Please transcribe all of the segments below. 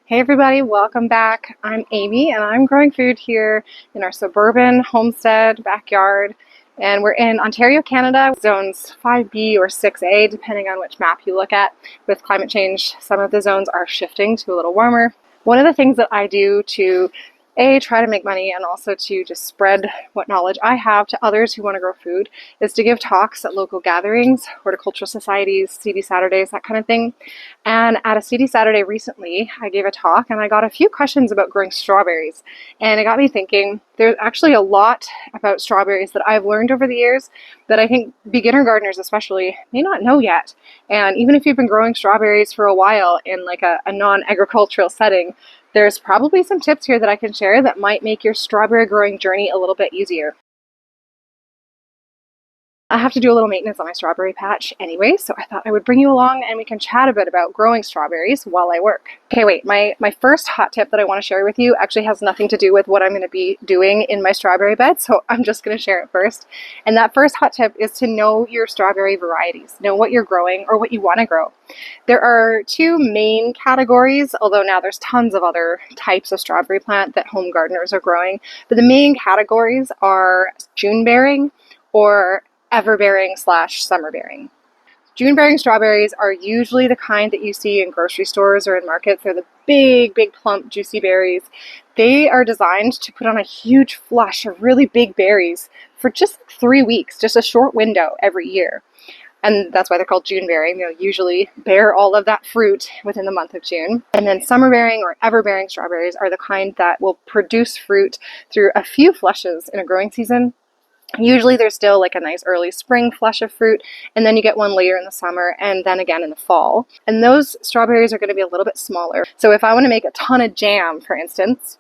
Hey everybody, welcome back. I'm Amy and I'm growing food here in our suburban homestead backyard. And we're in Ontario, Canada, zones 5B or 6A, depending on which map you look at. With climate change, some of the zones are shifting to a little warmer. One of the things that I do to try to make money and also to just spread what knowledge I have to others who want to grow food is to give talks at local gatherings, horticultural societies, CD Saturdays, that kind of thing. And at a CD Saturday recently, I gave a talk and I got a few questions about growing strawberries. And it got me thinking, there's actually a lot about strawberries that I've learned over the years that I think beginner gardeners especially may not know yet. And even if you've been growing strawberries for a while in like a non-agricultural setting, there's probably some tips here that I can share that might make your strawberry growing journey a little bit easier. I have to do a little maintenance on my strawberry patch anyway, so I thought I would bring you along and we can chat a bit about growing strawberries while I work. Okay, wait, my first hot tip that I want to share with you actually has nothing to do with what I'm going to be doing in my strawberry bed, so I'm just going to share it first. And that first hot tip is to know your strawberry varieties. Know what you're growing or what you want to grow. There are two main categories, although now there's tons of other types of strawberry plant that home gardeners are growing, but the main categories are June-bearing or everbearing / summer-bearing. June-bearing strawberries are usually the kind that you see in grocery stores or in markets. They're the big, plump, juicy berries. They are designed to put on a huge flush of really big berries for just 3 weeks, just a short window every year. And that's why they're called June-bearing. They'll usually bear all of that fruit within the month of June. And then summer-bearing or everbearing strawberries are the kind that will produce fruit through a few flushes in a growing season. Usually there's still like a nice early spring flush of fruit, and then you get one later in the summer and then again in the fall. And those strawberries are going to be a little bit smaller. So if I want to make a ton of jam, for instance,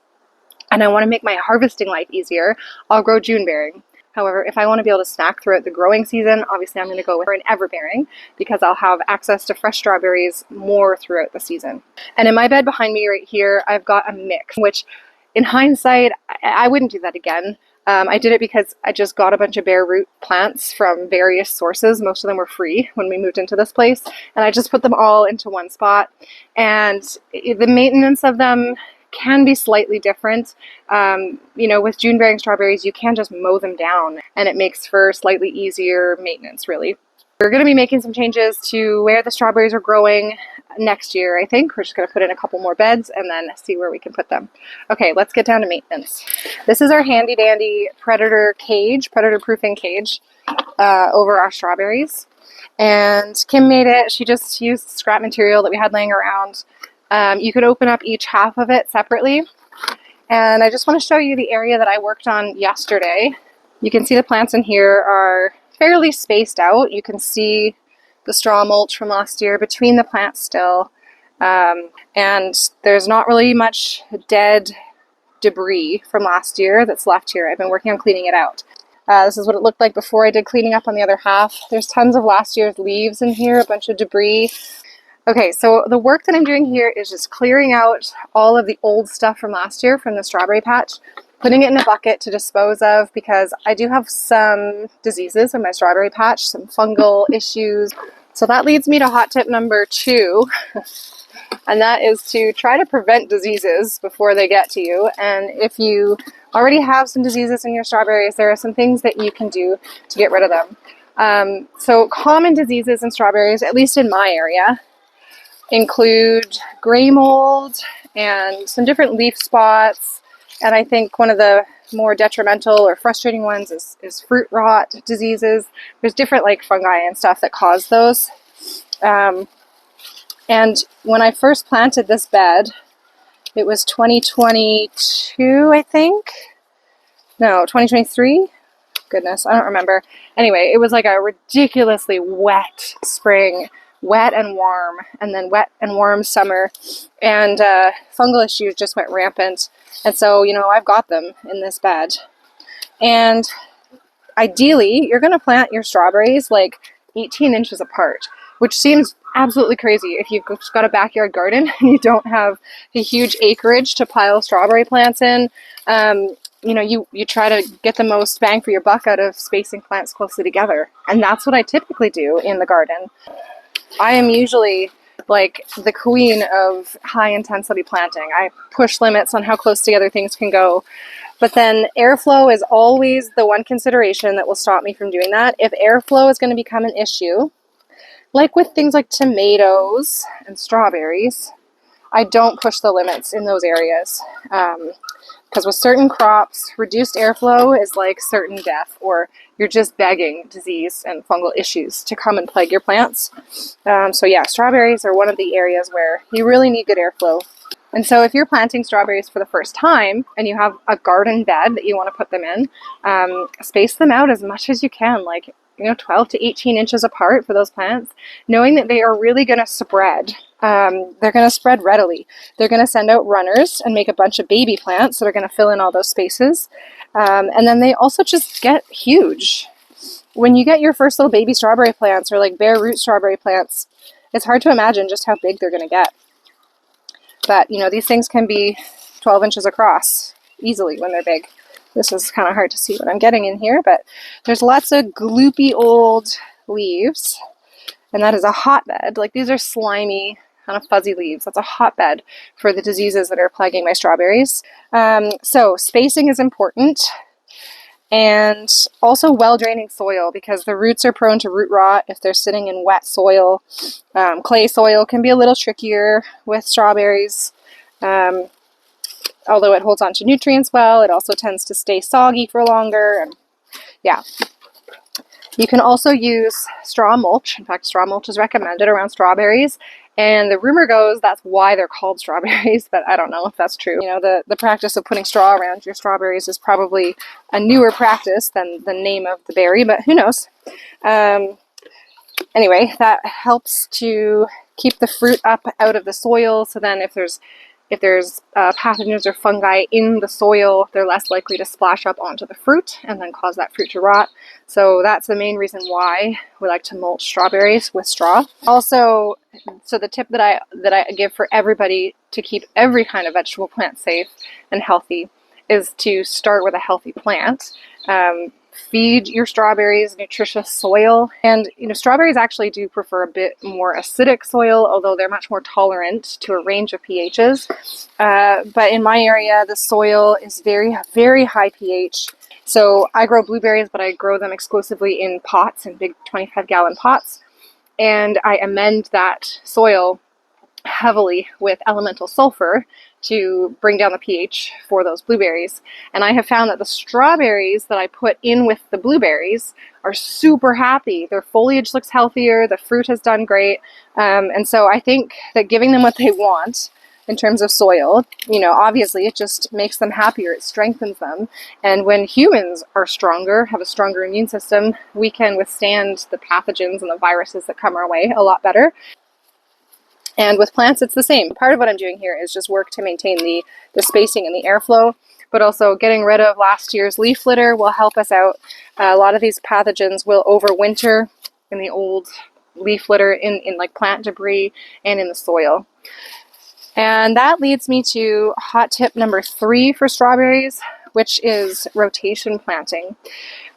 and I want to make my harvesting life easier, I'll grow June-bearing. However, if I want to be able to snack throughout the growing season, obviously I'm going to go with an everbearing because I'll have access to fresh strawberries more throughout the season. And in my bed behind me right here, I've got a mix, which in hindsight, I wouldn't do that again. I did it because I just got a bunch of bare root plants from various sources. Most of them were free when we moved into this place. And I just put them all into one spot. And the maintenance of them can be slightly different. With June-bearing strawberries, you can just mow them down. And it makes for slightly easier maintenance, really. We're going to be making some changes to where the strawberries are growing next year, I think. We're just going to put in a couple more beds and then see where we can put them. Okay, let's get down to maintenance. This is our handy dandy predator proofing cage over our strawberries. And Kim made it. She just used scrap material that we had laying around. You could open up each half of it separately. And I just want to show you the area that I worked on yesterday. You can see the plants in here are fairly spaced out. You can see the straw mulch from last year between the plants still. And there's not really much dead debris from last year that's left here. I've been working on cleaning it out. This is what it looked like before I did cleaning up on the other half. There's tons of last year's leaves in here, a bunch of debris. Okay, so the work that I'm doing here is just clearing out all of the old stuff from last year from the strawberry patch, putting it in a bucket to dispose of because I do have some diseases in my strawberry patch, some fungal issues. So that leads me to hot tip number 2, and that is to try to prevent diseases before they get to you. And if you already have some diseases in your strawberries, there are some things that you can do to get rid of them. So common diseases in strawberries, at least in my area, include gray mold and some different leaf spots. And I think one of the more detrimental or frustrating ones is fruit rot diseases. There's different like fungi and stuff that cause those. And when I first planted this bed, it was 2022, I think. No, 2023? Goodness, I don't remember. Anyway, it was like a ridiculously wet spring, wet and warm, and then wet and warm summer, and fungal issues just went rampant. And so, I've got them in this bed. And ideally, you're going to plant your strawberries like 18 inches apart, which seems absolutely crazy if you've got a backyard garden and you don't have a huge acreage to pile strawberry plants in. You try to get the most bang for your buck out of spacing plants closely together. And that's what I typically do in the garden. I am usually like the queen of high intensity planting. I push limits on how close together things can go. But then airflow is always the one consideration that will stop me from doing that. If airflow is going to become an issue, like with things like tomatoes and strawberries, I don't push the limits in those areas. Because with certain crops, reduced airflow is like certain death, or you're just begging disease and fungal issues to come and plague your plants. So yeah, strawberries are one of the areas where you really need good airflow. And so if you're planting strawberries for the first time and you have a garden bed that you want to put them in, space them out as much as you can, like 12 to 18 inches apart for those plants, knowing that they are really going to spread. They're going to spread readily. They're going to send out runners and make a bunch of baby plants that are going to fill in all those spaces. And then they also just get huge. When you get your first little baby strawberry plants, or like bare root strawberry plants, it's hard to imagine just how big they're going to get. But, these things can be 12 inches across easily when they're big. This is kind of hard to see what I'm getting in here, but there's lots of gloopy old leaves, and that is a hotbed. Like, these are slimy, kind of fuzzy leaves. That's a hotbed for the diseases that are plaguing my strawberries. So spacing is important, and also well-draining soil, because the roots are prone to root rot if they're sitting in wet soil. Clay soil can be a little trickier with strawberries. Although it holds on to nutrients well, it also tends to stay soggy for longer. And yeah. You can also use straw mulch. In fact, straw mulch is recommended around strawberries. And the rumor goes that's why they're called strawberries, but I don't know if that's true. The practice of putting straw around your strawberries is probably a newer practice than the name of the berry, but who knows? Anyway, that helps to keep the fruit up out of the soil. So then if there's pathogens or fungi in the soil, they're less likely to splash up onto the fruit and then cause that fruit to rot. So that's the main reason why we like to mulch strawberries with straw. Also, so the tip that I give for everybody to keep every kind of vegetable plant safe and healthy is to start with a healthy plant. Feed your strawberries nutritious soil. And strawberries actually do prefer a bit more acidic soil, although they're much more tolerant to a range of pHs. But in my area, the soil is very, very high pH. So I grow blueberries, but I grow them exclusively in pots, in big 25-gallon pots. And I amend that soil heavily with elemental sulfur to bring down the pH for those blueberries. And I have found that the strawberries that I put in with the blueberries are super happy. Their foliage looks healthier, the fruit has done great. And so I think that giving them what they want in terms of soil, obviously it just makes them happier, it strengthens them. And when humans are stronger, have a stronger immune system, we can withstand the pathogens and the viruses that come our way a lot better. And with plants, it's the same. Part of what I'm doing here is just work to maintain the spacing and the airflow, but also getting rid of last year's leaf litter will help us out. A lot of these pathogens will overwinter in the old leaf litter, in like plant debris and in the soil. And that leads me to hot tip number 3 for strawberries, which is rotation planting.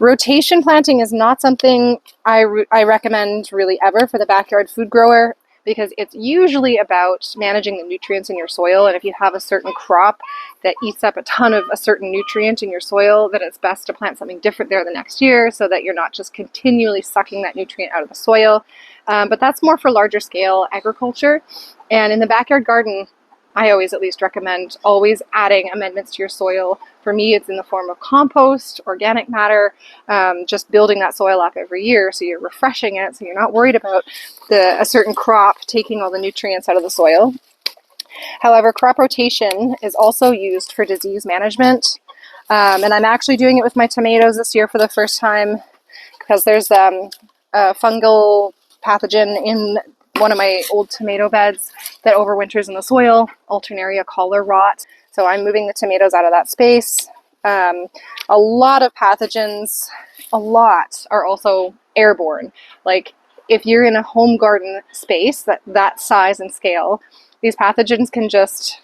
Rotation planting is not something I recommend really ever for the backyard food grower, because it's usually about managing the nutrients in your soil. And if you have a certain crop that eats up a ton of a certain nutrient in your soil, then it's best to plant something different there the next year so that you're not just continually sucking that nutrient out of the soil. But that's more for larger scale agriculture. And in the backyard garden, I always at least recommend always adding amendments to your soil. For me, it's in the form of compost, organic matter, just building that soil up every year so you're refreshing it, so you're not worried about a certain crop taking all the nutrients out of the soil. However, crop rotation is also used for disease management, and I'm actually doing it with my tomatoes this year for the first time, because there's a fungal pathogen in one of my old tomato beds that overwinters in the soil, Alternaria collar rot. So I'm moving the tomatoes out of that space. A lot of pathogens, are also airborne. Like if you're in a home garden space that size and scale, these pathogens can just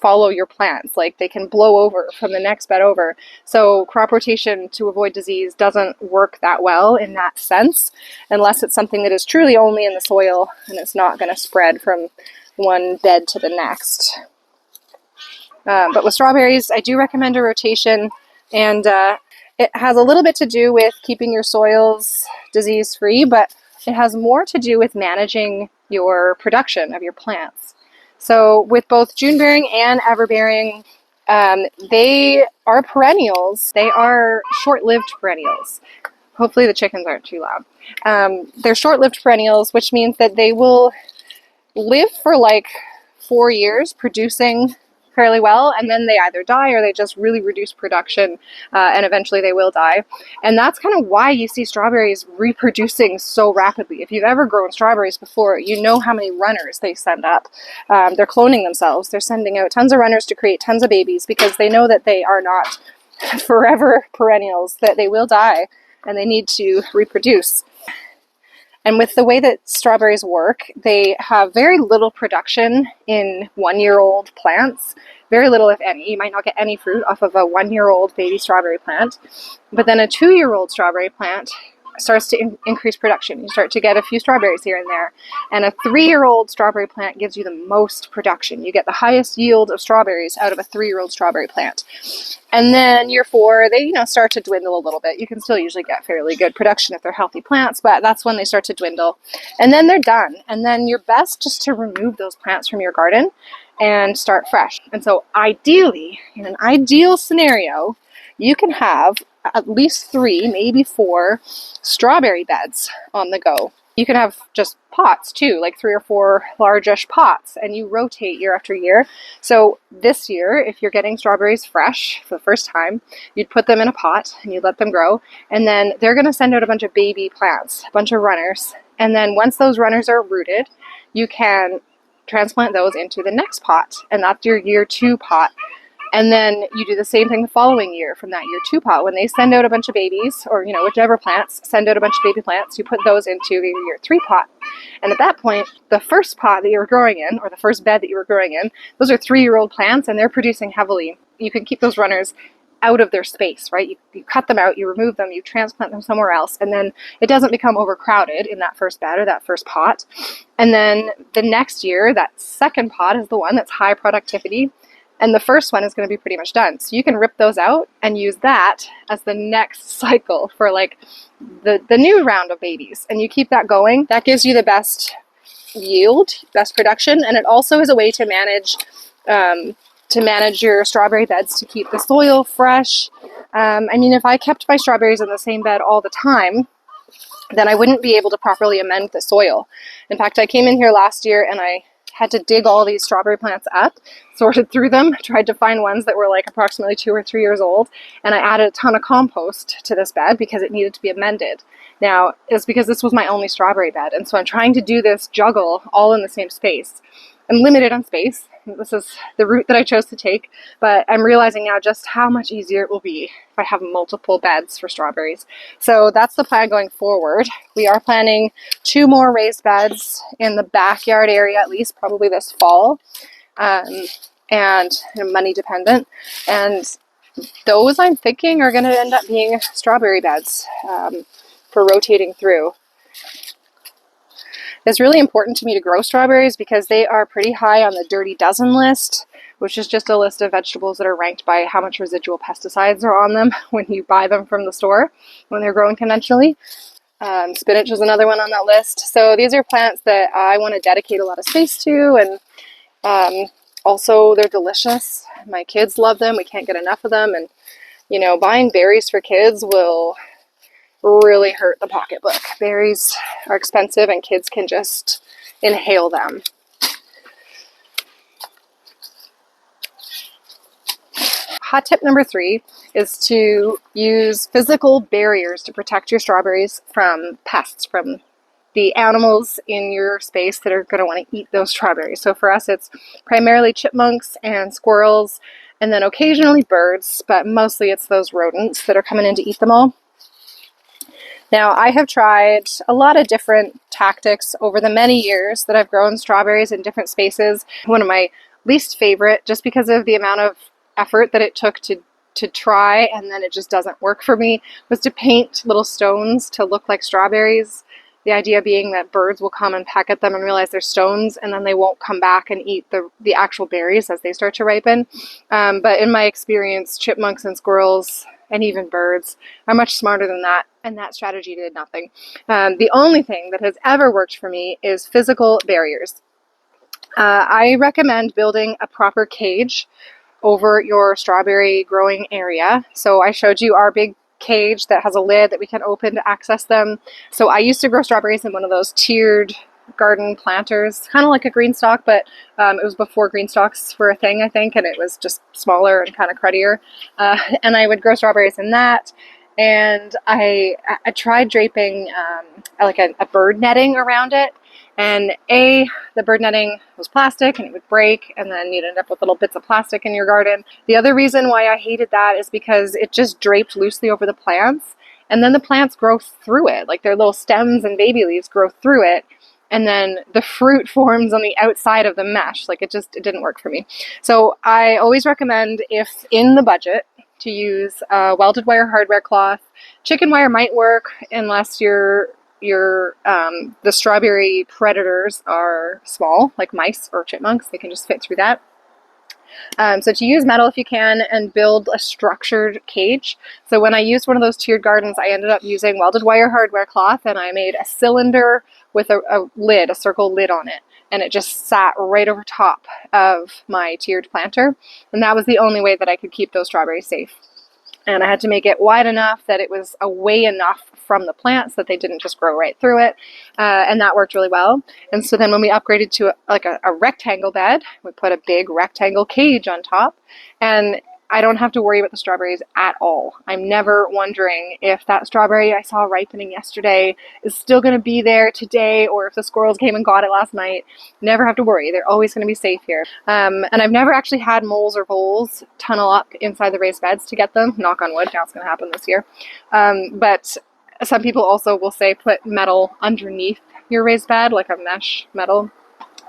follow your plants. Like they can blow over from the next bed over. So crop rotation to avoid disease doesn't work that well in that sense, unless it's something that is truly only in the soil and it's not going to spread from one bed to the next. But with strawberries, I do recommend a rotation, and it has a little bit to do with keeping your soils disease-free, but it has more to do with managing your production of your plants. So with both June-bearing and everbearing, they are perennials. They are short-lived perennials. Hopefully the chickens aren't too loud. They're short-lived perennials, which means that they will live for like 4 years producing fairly well, and then they either die or they just really reduce production, and eventually they will die. And that's kind of why you see strawberries reproducing so rapidly. If you've ever grown strawberries before, you know how many runners they send up. They're cloning themselves. They're sending out tons of runners to create tons of babies because they know that they are not forever perennials, that they will die and they need to reproduce. And with the way that strawberries work, they have very little production in 1-year-old plants. Very little, if any. You might not get any fruit off of a 1-year-old baby strawberry plant. But then a 2-year-old strawberry plant starts to increase production. You start to get a few strawberries here and there. And a 3-year-old strawberry plant gives you the most production. You get the highest yield of strawberries out of a 3-year-old strawberry plant. And then year 4, they start to dwindle a little bit. You can still usually get fairly good production if they're healthy plants, but that's when they start to dwindle. And then they're done. And then you're best just to remove those plants from your garden and start fresh. And so ideally, in an ideal scenario, you can have at least 3, maybe 4 strawberry beds on the go. You can have just pots too, like 3 or 4 largish pots, and you rotate year after year. So this year, if you're getting strawberries fresh for the first time, you'd put them in a pot and you'd let them grow, and then they're going to send out a bunch of baby plants, a bunch of runners. And then once those runners are rooted, you can transplant those into the next pot, and that's your year 2 pot. And then you do the same thing the following year from that year 2 pot. When they send out a bunch of babies, or whichever plants send out a bunch of baby plants, you put those into your year 3 pot. And at that point, the first pot that you were growing in, or the first bed that you were growing in, those are 3-year-old plants, and they're producing heavily. You can keep those runners out of their space, right? You cut them out, you remove them, you transplant them somewhere else, and then it doesn't become overcrowded in that first bed or that first pot. And then the next year, that second pot is the one that's high productivity, and the first one is going to be pretty much done. So you can rip those out and use that as the next cycle for like the new round of babies. And you keep that going. That gives you the best yield, best production, and it also is a way to manage your strawberry beds to keep the soil fresh. I mean, if I kept my strawberries in the same bed all the time, then I wouldn't be able to properly amend the soil. In fact, I came in here last year and I had to dig all these strawberry plants up, sorted through them, tried to find ones that were like approximately 2 or 3 years old, and I added a ton of compost to this bed because it needed to be amended. Now, it's because this was my only strawberry bed, and so I'm trying to do this juggle all in the same space. I'm limited on space. This is the route that I chose to take, but I'm realizing now just how much easier it will be if I have multiple beds for strawberries. So that's the plan going forward. We are planning 2 more raised beds in the backyard area, at least probably this fall, and money dependent. And those I'm thinking are going to end up being strawberry beds for rotating through. It's really important to me to grow strawberries because they are pretty high on the dirty dozen list, which is just a list of vegetables that are ranked by how much residual pesticides are on them when you buy them from the store when they're grown conventionally. Spinach is another one on that list. So these are plants that I want to dedicate a lot of space to, and also they're delicious. My kids love them. We can't get enough of them, and buying berries for kids will really hurt the pocketbook. Berries are expensive and kids can just inhale them. Hot tip number 3 is to use physical barriers to protect your strawberries from pests, from the animals in your space that are going to want to eat those strawberries. So for us, it's primarily chipmunks and squirrels, and then occasionally birds, but mostly it's those rodents that are coming in to eat them all. Now, I have tried a lot of different tactics over the many years that I've grown strawberries in different spaces. One of my least favorite, just because of the amount of effort that it took to try, and then it just doesn't work for me, was to paint little stones to look like strawberries. The idea being that birds will come and peck at them and realize they're stones, and then they won't come back and eat the actual berries as they start to ripen. But in my experience, chipmunks and squirrels and even birds are much smarter than that, and that strategy did nothing. The only thing that has ever worked for me is physical barriers. I recommend building a proper cage over your strawberry growing area. So I showed you our big cage that has a lid that we can open to access them. So I used to grow strawberries in one of those tiered garden planters, kind of like a green stalk, but it was before green stalks were a thing, I think, and it was just smaller and kind of cruddier. And I would grow strawberries in that. And I tried draping like a bird netting around it. And the bird netting was plastic and it would break, and then you'd end up with little bits of plastic in your garden. The other reason why I hated that is because it just draped loosely over the plants, and then the plants grow through it. Like their little stems and baby leaves grow through it, and then the fruit forms on the outside of the mesh. Like it didn't work for me. So I always recommend, if in the budget, to use welded wire hardware cloth. Chicken wire might work unless the strawberry predators are small, like mice or chipmunks. They can just fit through that. So to use metal if you can, and build a structured cage. So when I used one of those tiered gardens, I ended up using welded wire hardware cloth, and I made a cylinder with a lid, a circle lid on it. And it just sat right over top of my tiered planter. And that was the only way that I could keep those strawberries safe. And I had to make it wide enough that it was away enough from the plants that they didn't just grow right through it. And that worked really well. And so then when we upgraded to a rectangle bed, we put a big rectangle cage on top. And I don't have to worry about the strawberries at all. I'm never wondering if that strawberry I saw ripening yesterday is still going to be there today, or if the squirrels came and got it last night. Never have to worry. They're always going to be safe here. And I've never actually had moles or voles tunnel up inside the raised beds to get them. Knock on wood, now it's going to happen this year. But some people also will say put metal underneath your raised bed, like a mesh metal,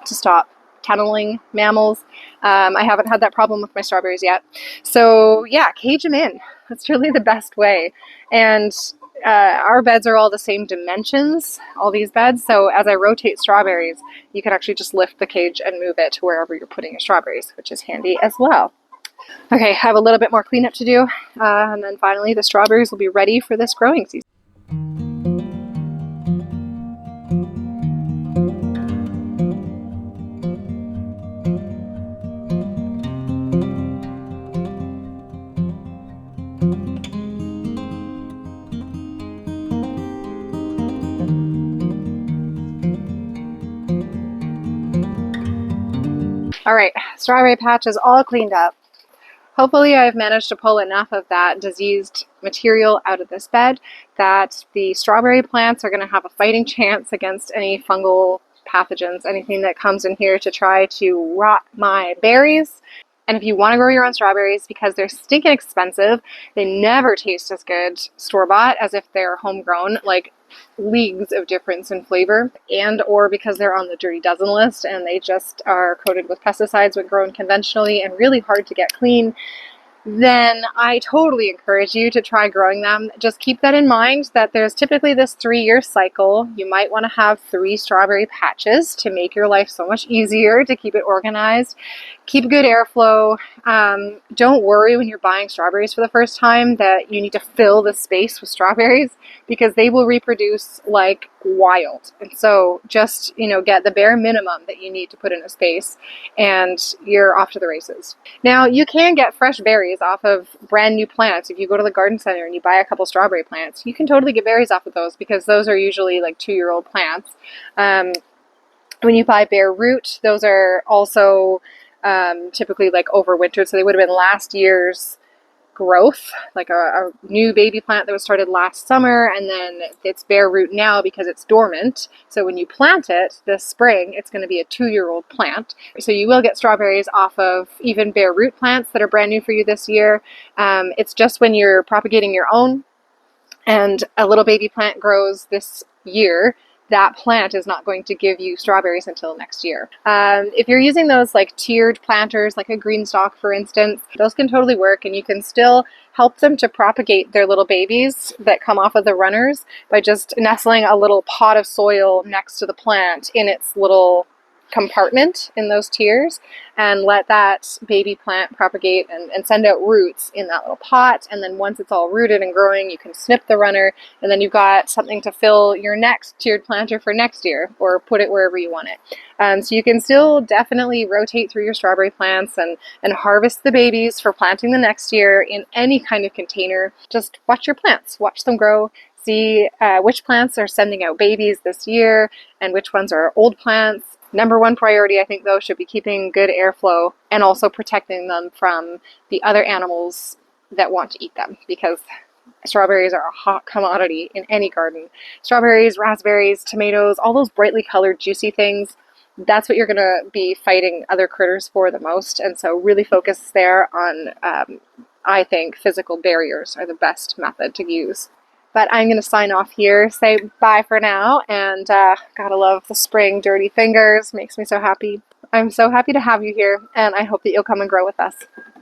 to stop tunneling mammals. I haven't had that problem with my strawberries yet. So yeah, cage them in. That's really the best way. And our beds are all the same dimensions, all these beds. So as I rotate strawberries, you can actually just lift the cage and move it to wherever you're putting your strawberries, which is handy as well. Okay, I have a little bit more cleanup to do. And then finally, the strawberries will be ready for this growing season. All right, strawberry patch is all cleaned up. Hopefully I've managed to pull enough of that diseased material out of this bed that the strawberry plants are going to have a fighting chance against any fungal pathogens, anything that comes in here to try to rot my berries. And if you want to grow your own strawberries, because they're stinking expensive, they never taste as good store-bought as if they're homegrown, like leagues of difference in flavor, and or because they're on the Dirty Dozen list and they just are coated with pesticides when grown conventionally and really hard to get clean, then I totally encourage you to try growing them. Just keep that in mind, that there's typically this 3-year cycle. You might want to have 3 strawberry patches to make your life so much easier, to keep it organized. Keep good airflow. Don't worry when you're buying strawberries for the first time that you need to fill the space with strawberries, because they will reproduce like wild. And so just, get the bare minimum that you need to put in a space and you're off to the races. Now, you can get fresh berries off of brand new plants. If you go to the garden center and you buy a couple strawberry plants, you can totally get berries off of those, because those are usually like 2-year-old plants. When you buy bare root, those are also typically like overwintered, so they would have been last year's growth, like a new baby plant that was started last summer, and then it's bare root now because it's dormant. So when you plant it this spring, it's going to be a 2-year-old plant. So you will get strawberries off of even bare root plants that are brand new for you this year. It's just when you're propagating your own and a little baby plant grows this year, that plant is not going to give you strawberries until next year. If you're using those like tiered planters, like a green stalk, for instance, those can totally work, and you can still help them to propagate their little babies that come off of the runners by just nestling a little pot of soil next to the plant in its little compartment in those tiers, and let that baby plant propagate and send out roots in that little pot. And then once it's all rooted and growing, you can snip the runner, and then you've got something to fill your next tiered planter for next year, or put it wherever you want it. So you can still definitely rotate through your strawberry plants and harvest the babies for planting the next year in any kind of container. Just watch your plants, watch them grow. See which plants are sending out babies this year and which ones are old plants. Number one priority, I think, though, should be keeping good airflow and also protecting them from the other animals that want to eat them, because strawberries are a hot commodity in any garden. Strawberries, raspberries, tomatoes, all those brightly colored, juicy things, that's what you're going to be fighting other critters for the most. And so really focus there on, I think, physical barriers are the best method to use. But I'm going to sign off here, say bye for now, and gotta love the spring dirty fingers, makes me so happy. I'm so happy to have you here, and I hope that you'll come and grow with us.